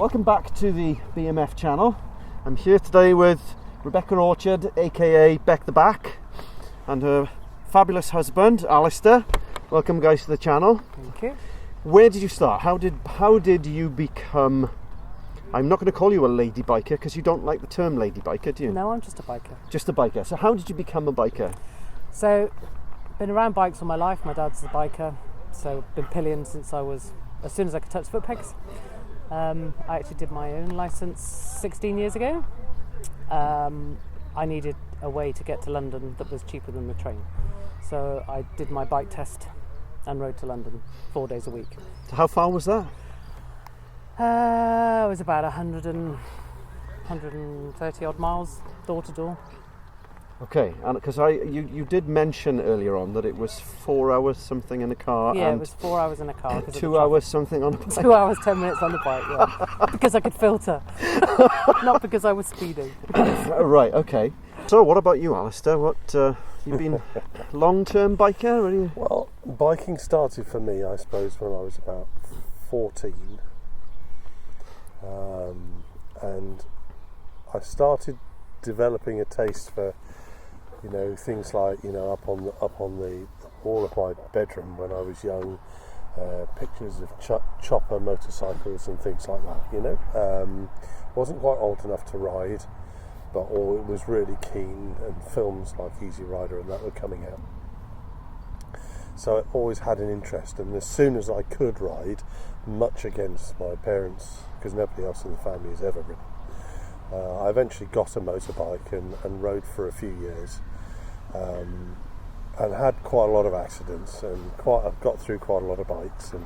Welcome back to the BMF channel. I'm here today with Rebecca Orchard, aka Beck the Back, and her fabulous husband, Alister. Welcome guys to the channel. Thank you. Where did you start? How did you become... I'm not going to call you a lady biker because you don't like the term lady biker, do you? No, I'm just a biker. Just a biker. So how did you become a biker? So, been around bikes all my life. My dad's a biker, so been pillion since I was, as soon as I could touch foot pegs. I actually did my own licence 16 years ago. I needed a way to get to London that was cheaper than the train. So I did my bike test and rode to London 4 days a week. So how far was that? It was about 130 odd miles, door to door. Okay, and because you did mention earlier on that it was 4 hours something in a car. Yeah, and it was 4 hours in a car. 2 hours something on a bike. 2 hours, 10 minutes on the bike, yeah. Because I could filter, not because I was speeding. Right, okay. So what about you, Alister? What, you've been long-term biker? Or you... Well, biking started for me, I suppose, when I was about 14. And I started developing a taste for, things like, up on the wall of my bedroom when I was young, pictures of chopper motorcycles and things like that. Wasn't quite old enough to ride, but it was really keen, and films like Easy Rider and that were coming out. So I always had an interest, and as soon as I could ride, much against my parents, because nobody else in the family has ever ridden, I eventually got a motorbike and rode for a few years, and had quite a lot of accidents, and I've got through quite a lot of bikes, and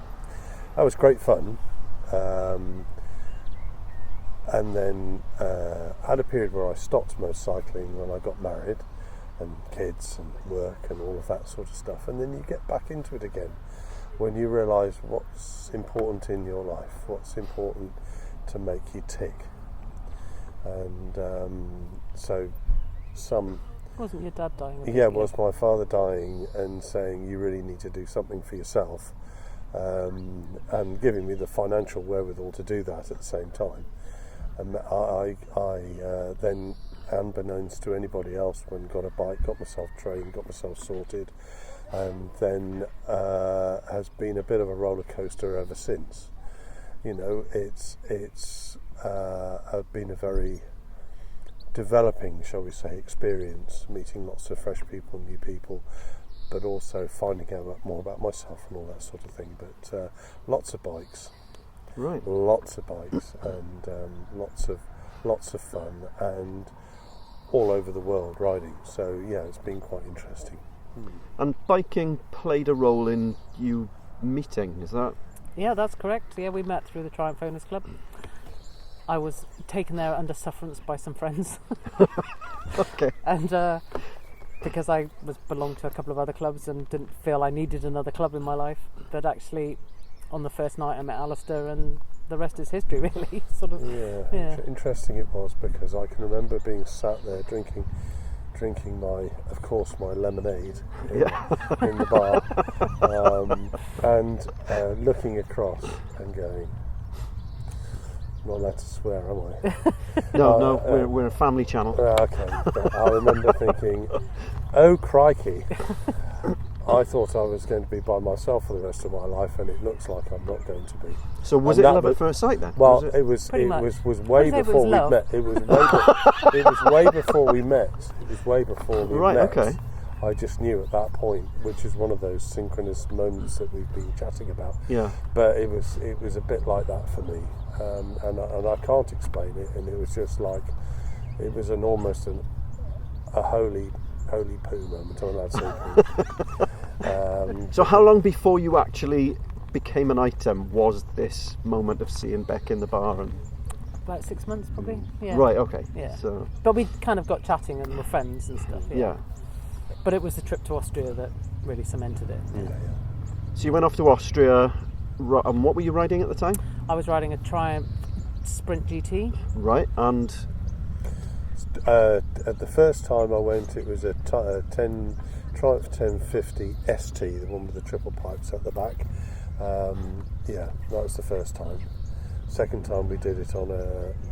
that was great fun. And then had a period where I stopped motorcycling when I got married, and kids and work and all of that sort of stuff, and then you get back into it again when you realise what's important in your life, what's important to make you tick. And Wasn't your dad dying? Yeah, it was my father dying and saying you really need to do something for yourself, and giving me the financial wherewithal to do that at the same time. And I then, unbeknownst to anybody else, got a bike, got myself trained, got myself sorted, and then has been a bit of a roller coaster ever since. It's been a very developing, shall we say, experience, meeting lots of fresh people, new people, but also finding out more about myself and all that sort of thing. But lots of bikes. Right. Lots of bikes, and lots of fun, and all over the world riding. So yeah, it's been quite interesting. And biking played a role in you meeting, is that? Yeah, that's correct. Yeah, we met through the Triumph Owners Club. I was taken there under sufferance by some friends. Okay. And because I belonged to a couple of other clubs and didn't feel I needed another club in my life, but actually on the first night I met Alister, and the rest is history, really. Sort of. Yeah. Interesting it was, because I can remember being sat there drinking my lemonade in the bar, and looking across and going, I'm not allowed to swear, am I? No, we're a family channel. Okay, but I remember thinking, oh crikey, I thought I was going to be by myself for the rest of my life, and it looks like I'm not going to be. So was it love at first sight then? Well, it was way before we met. It was way before we met. It was way before we met. Right, okay. I just knew at that point, which is one of those synchronous moments that we've been chatting about. Yeah. But it was a bit like that for me, and I can't explain it. And it was just like, it was almost a holy poo moment. I'm allowed to say poo. So how long before you actually became an item was this moment of seeing Beck in the bar? And About 6 months, probably. Yeah. Right. Okay. Yeah. So, but we kind of got chatting and were friends and stuff. Yeah. But it was the trip to Austria that really cemented it. Yeah. So you went off to Austria, and what were you riding at the time? I was riding a Triumph Sprint GT. Right, and at the first time I went, it was a Triumph 1050 ST, the one with the triple pipes at the back. That was the first time. Second time we did it on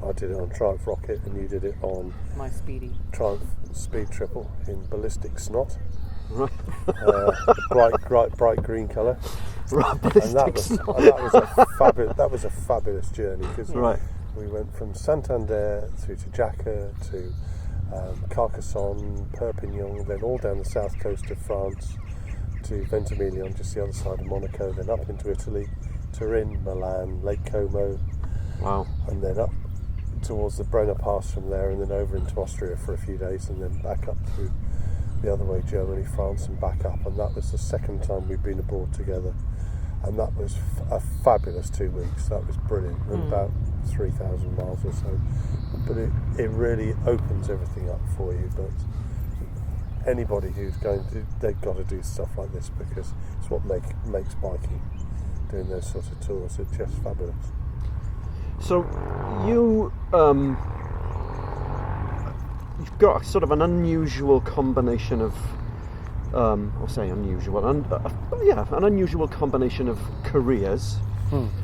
I did it on Triumph Rocket, and you did it on My Speedy. Triumph Speed Triple in ballistic snot. Right. Bright green colour. Right, And that was a fabulous journey, because right. we went from Santander through to Jacques to Carcassonne, Perpignan, then all down the south coast of France to Ventimiglia on just the other side of Monaco, then up into Italy, Turin, Milan, Lake Como. Wow. And then up towards the Brenner Pass from there, and then over into Austria for a few days, and then back up through the other way, Germany, France, and back up. And that was the second time we've been abroad together, and that was a fabulous 2 weeks. That was brilliant, and about 3,000 miles or so, but it really opens everything up for you. But anybody who's going to, they've got to do stuff like this, because it's what makes biking, doing those sort of tours. It's just fabulous. So you've got sort of an unusual combination of I'll say unusual, an unusual combination of careers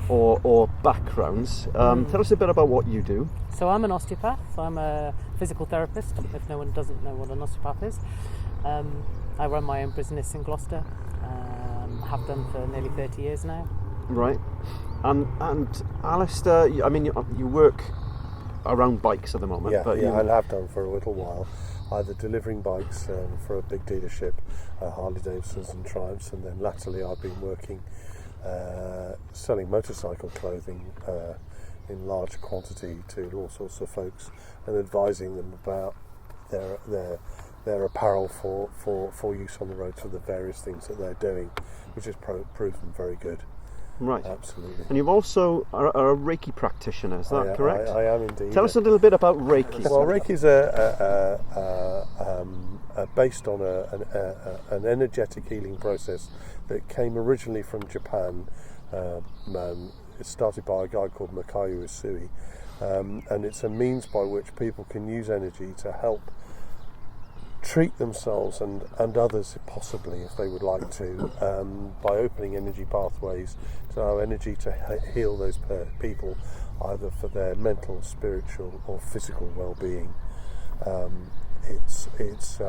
or backgrounds. Tell us a bit about what you do. So I'm an osteopath. I'm a physical therapist, if no one doesn't know what an osteopath is. I run my own business in Gloucester. Have done for nearly 30 years now. Right. And Alister, I mean, you work around bikes at the moment. Yeah, but I have done for a little while, either delivering bikes for a big dealership, Harley Davidsons and Triumphs, and then latterly I've been working selling motorcycle clothing in large quantity to all sorts of folks, and advising them about their apparel for use on the road for the various things that they're doing, which has proven very good. Right. Absolutely. And you've also are a Reiki practitioner, is that correct? I am indeed. Tell us a little bit about Reiki. Well, Reiki is based on an energetic healing process that came originally from Japan. It started by a guy called Makayu Usui, and it's a means by which people can use energy to help treat themselves and others, possibly, if they would like to, by opening energy pathways to allow energy to heal those people, either for their mental, spiritual or physical well-being. It's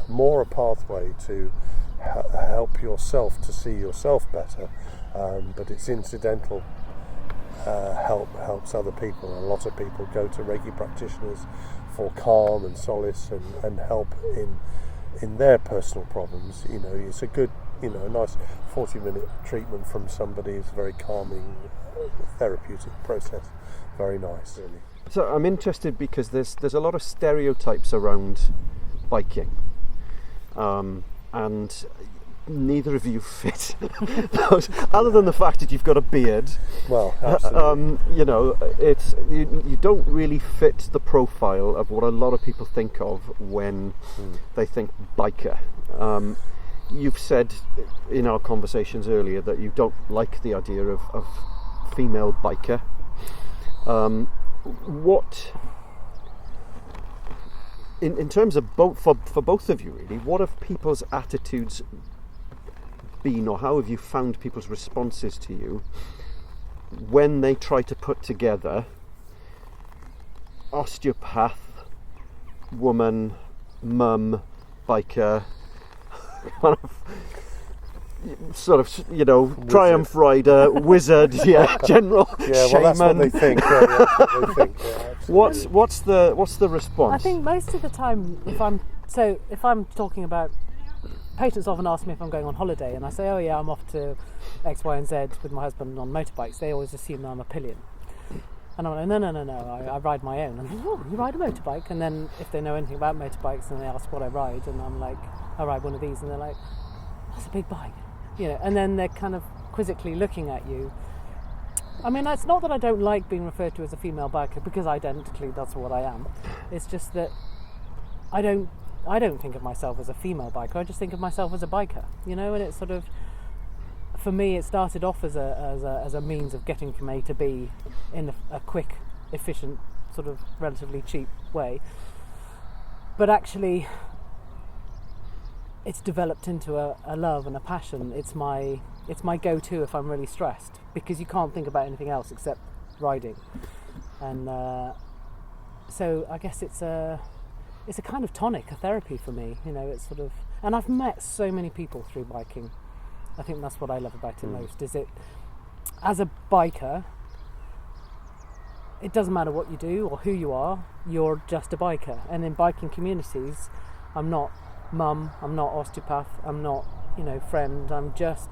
more a pathway to help yourself to see yourself better, but it's incidental. Helps other people. A lot of people go to Reiki practitioners for calm and solace and help in their personal problems. You know, it's a good, a nice 40-minute treatment from somebody. It's a very calming, therapeutic process. Very nice, really. So I'm interested because there's a lot of stereotypes around biking, and neither of you fit those, other than the fact that you've got a beard. Well, absolutely. You don't really fit the profile of what a lot of people think of when they think biker. You've said in our conversations earlier that you don't like the idea of female biker. What, in terms of for both of you really, what have people's attitudes been, or how have you found people's responses to you when they try to put together osteopath, woman, mum, biker, kind of sort of, wizard. Triumph rider, wizard, general, yeah, shaman. Well, that's what they think. That's what they think. Yeah, what's the response? I think most of the time, if I'm talking about, patients often ask me if I'm going on holiday, and I say, oh yeah, I'm off to X, Y and Z with my husband on motorbikes. They always assume that I'm a pillion. And I'm like, no, I ride my own. And I'm like, oh, you ride a motorbike? And then if they know anything about motorbikes, then they ask what I ride, and I'm like, I ride one of these, and they're like, that's a big bike. And then they're kind of quizzically looking at you. I mean, it's not that I don't like being referred to as a female biker, because identically that's what I am. It's just that I don't think of myself as a female biker. I just think of myself as a biker, and it's sort of, for me, it started off as a means of getting from A to B in a quick, efficient, sort of relatively cheap way. But actually, it's developed into a love and a passion. It's my go-to if I'm really stressed, because you can't think about anything else except riding, and so I guess it's a kind of tonic, a therapy for me. It's sort of, and I've met so many people through biking. I think that's what I love about it most. Is it, as a biker, it doesn't matter what you do or who you are, you're just a biker. And in biking communities, I'm not mum, I'm not osteopath, I'm not, friend, I'm just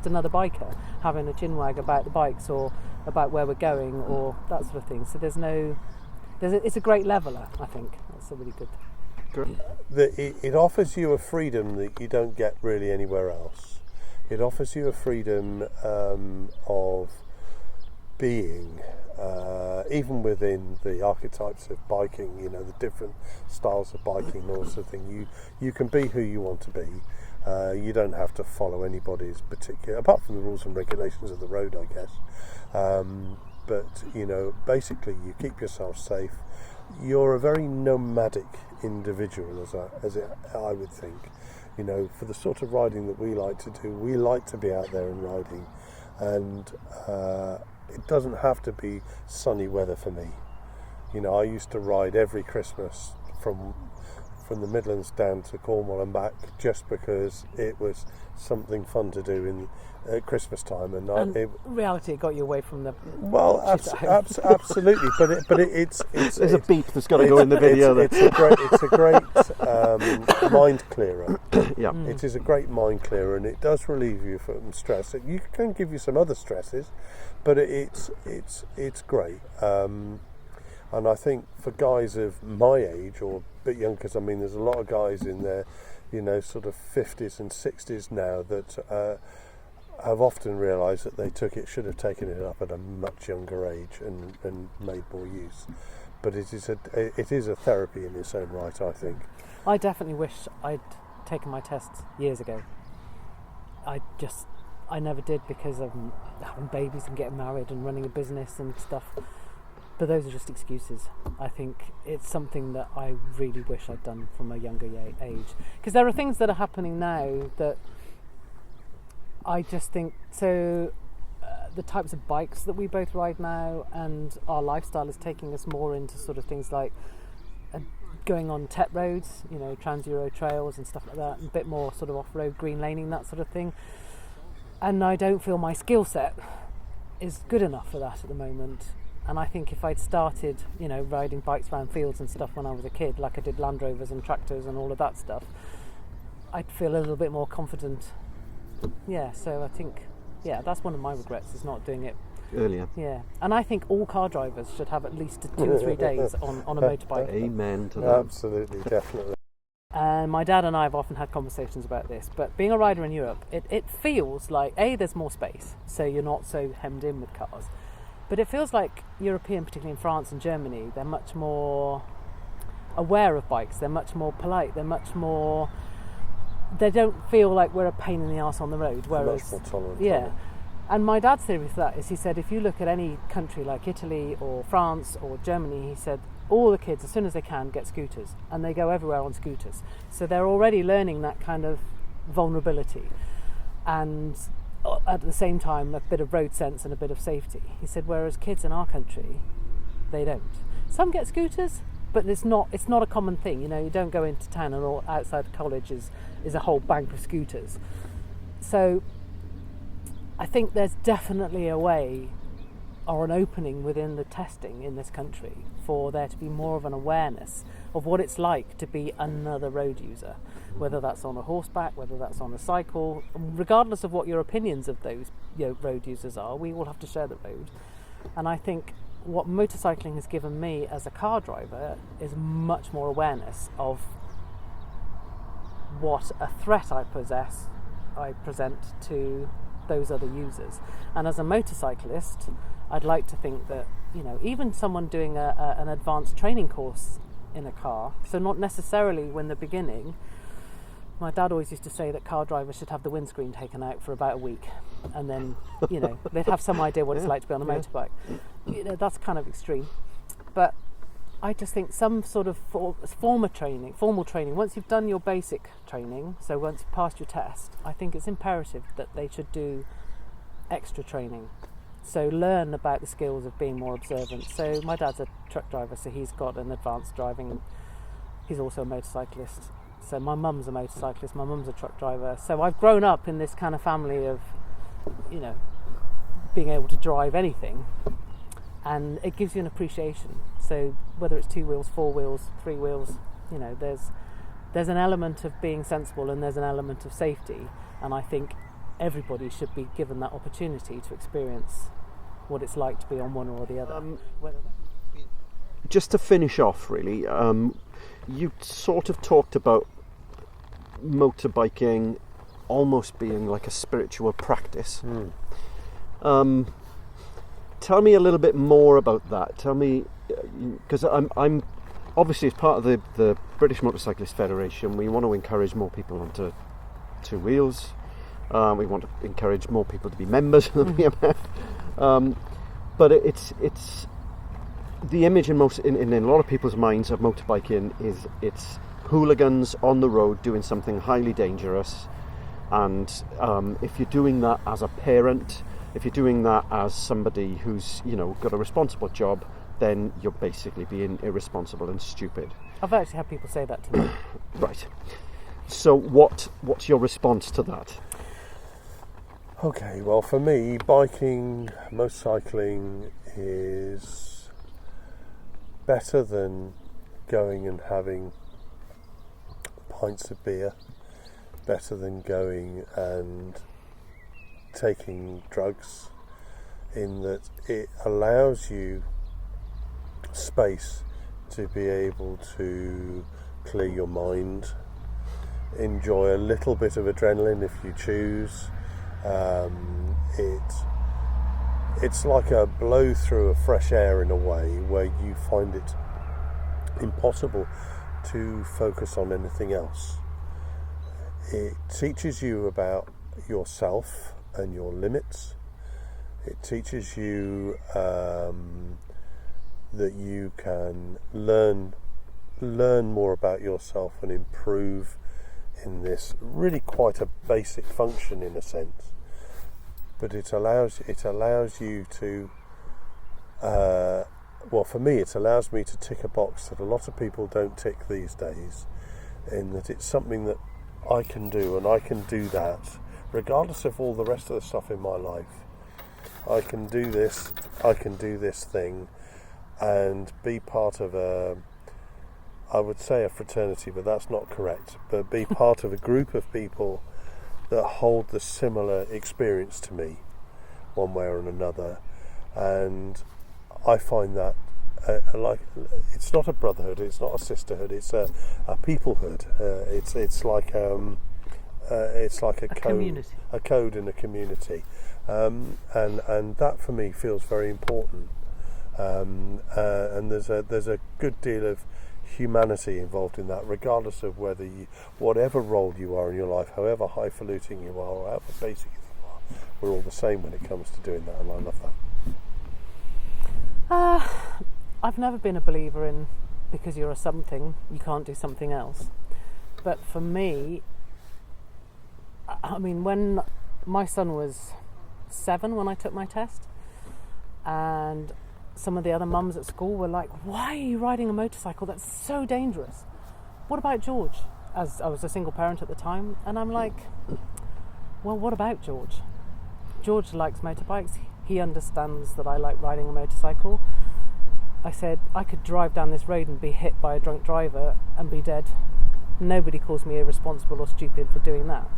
another biker having a chinwag about the bikes or about where we're going or that sort of thing. So it's a great leveller, I think. That's a really good. It offers you a freedom that you don't get really anywhere else. It offers you a freedom of being, even within the archetypes of biking, the different styles of biking and all sorts of thing. You can be who you want to be. You don't have to follow anybody's particular, apart from the rules and regulations of the road, I guess. But basically, you keep yourself safe. You're a very nomadic individual, as I would think. For the sort of riding that we like to do, we like to be out there and riding, and it doesn't have to be sunny weather for me. I used to ride every Christmas from the Midlands down to Cornwall and back, just because it was something fun to do at Christmas time. And reality, it got you away from the. Well, absolutely, but it's there's a beep that's got to go in the video. It's a great mind clearer. Yeah, it is a great mind clearer, and it does relieve you from stress. You can give you some other stresses, but it's great. And I think for guys of my age or a bit younger, because there's a lot of guys in their, sort of 50s and 60s now that have often realised that they should have taken it up at a much younger age and made more use. But it is a therapy in its own right, I think. I definitely wish I'd taken my tests years ago. I never did, because of having babies and getting married and running a business and stuff. But those are just excuses. I think it's something that I really wish I'd done from a younger age. Because there are things that are happening now that I just think, the types of bikes that we both ride now, and our lifestyle is taking us more into sort of things like going on TET roads, trans-Euro trails and stuff like that, and a bit more sort of off-road green laning, that sort of thing. And I don't feel my skill set is good enough for that at the moment. And I think if I'd started, riding bikes around fields and stuff when I was a kid, like I did Land Rovers and tractors and all of that stuff, I'd feel a little bit more confident. Yeah, so I think, that's one of my regrets, is not doing it earlier. Yeah, and I think all car drivers should have at least 2 or 3 days on a motorbike. Amen to that. Absolutely, definitely. And my dad and I have often had conversations about this, but being a rider in Europe, it feels like, there's more space, so you're not so hemmed in with cars. But it feels like European, particularly in France and Germany, they're much more aware of bikes, they're much more polite, they don't feel like we're a pain in the arse on the road. Whereas, much more tolerant. Yeah. And my dad's theory for that is, he said, if you look at any country like Italy or France or Germany, he said, all the kids, as soon as they can, get scooters, and they go everywhere on scooters. So they're already learning that kind of vulnerability. And at the same time, a bit of road sense and a bit of safety. He said, whereas kids in our country, they don't. Some get scooters, but it's not a common thing. You don't go into town and all outside college is a whole bank of scooters. So I think there's definitely a way or an opening within the testing in this country for there to be more of an awareness of what it's like to be another road user, whether that's on a horseback, whether that's on a cycle, regardless of what your opinions of those road users are, we all have to share the road. And I think what motorcycling has given me as a car driver is much more awareness of what a threat I present to those other users. And as a motorcyclist, I'd like to think that, even someone doing an advanced training course in a car, so not necessarily when they're beginning. My dad always used to say that car drivers should have the windscreen taken out for about a week, and then, they'd have some idea what it's like to be on a motorbike. That's kind of extreme. But I just think some sort of formal training, once you've done your basic training, so once you've passed your test, I think it's imperative that they should do extra training. So learn about the skills of being more observant. So my dad's a truck driver, so he's got an advanced driving. He's also a motorcyclist. So my mum's a motorcyclist, my mum's a truck driver. So I've grown up in this kind of family of, you know, being able to drive anything, and it gives you an appreciation. So whether it's 2 wheels, 4 wheels, 3 wheels, you know, there's an element of being sensible and there's an element of safety, and I think everybody should be given that opportunity to experience what it's like to be on one or the other. Just to finish off, really, you sort of talked about motorbiking almost being like a spiritual practice. Tell me a little bit more about that. Tell me, because I'm obviously, as part of the British Motorcyclist Federation, we want to encourage more people onto 2 wheels. We want to encourage more people to be members of the BMF. But it's the image in a lot of people's minds of motorbiking is it's hooligans on the road doing something highly dangerous. And if you're doing that as a parent, if you're doing that as somebody who's, you know, got a responsible job, then you're basically being irresponsible and stupid. I've actually had people say that to me. Right. So what's your response to that? Okay, well, for me, biking, motorcycling is better than going and having pints of beer, better than going and taking drugs, in that it allows you space to be able to clear your mind, enjoy a little bit of adrenaline if you choose. It's like a blow through of fresh air in a way, where you find it impossible to focus on anything else. It teaches you about yourself and your limits. It teaches you that you can learn more about yourself and improve in this really quite a basic function in a sense. But it allows you to well, for me, it allows me to tick a box that a lot of people don't tick these days, in that it's something that I can do, and I can do that regardless of all the rest of the stuff in my life. I can do this thing and be part of I would say a fraternity, but that's not correct, but be part of a group of people that hold the similar experience to me, one way or another. And I find that like, it's not a brotherhood, it's not a sisterhood, it's a peoplehood. It's like a community. A code in a community, and that for me feels very important. And there's a good deal of humanity involved in that, regardless of whatever role you are in your life, however highfalutin you are, or however basic you are, we're all the same when it comes to doing that, and I love that. I've never been a believer in because you're a something, you can't do something else. But for me, I mean, when my son was 7 when I took my test, and some of the other mums at school were like, why are you riding a motorcycle? That's so dangerous. What about George? As I was a single parent at the time, and I'm like, well, what about George? George likes motorbikes. He understands that I like riding a motorcycle. I said, I could drive down this road and be hit by a drunk driver and be dead. Nobody calls me irresponsible or stupid for doing that.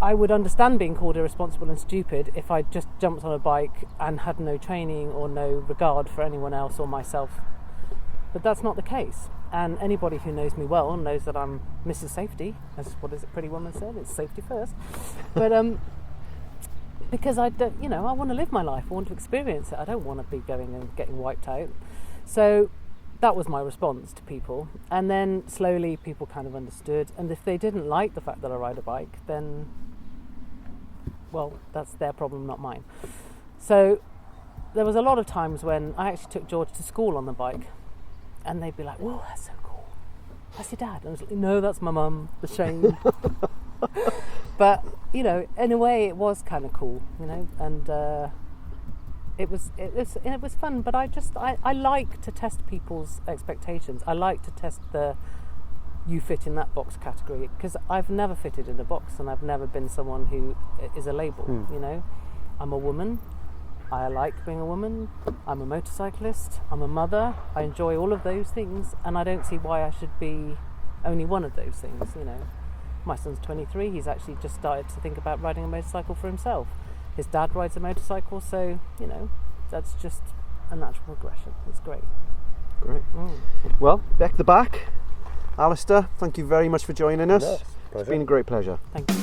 I would understand being called irresponsible and stupid if I just jumped on a bike and had no training or no regard for anyone else or myself. But that's not the case. And anybody who knows me well knows that I'm Mrs. Safety, as what is it, Pretty Woman said, it's safety first. But because I want to live my life, I want to experience it. I don't want to be going and getting wiped out. So that was my response to people. And then slowly people kind of understood. And if they didn't like the fact that I ride a bike, then, well, that's their problem, not mine. So there was a lot of times when I actually took George to school on the bike, and they'd be like, whoa, that's so cool. That's your dad. And I was like, no, that's my mum, the shame. But, in a way it was kind of cool, and it was fun. But I like to test people's expectations. I like to test the you fit in that box category, because I've never fitted in a box, and I've never been someone who is a label. You know, I'm a woman. I like being a woman. I'm a motorcyclist. I'm a mother. I enjoy all of those things, and I don't see why I should be only one of those things. You know, my son's 23. He's actually just started to think about riding a motorcycle for himself. His dad rides a motorcycle, so you know, that's just a natural progression. It's great. Great. Well, back to back, Alister, thank you very much for joining us. Yes, it's been a great pleasure. Thank you.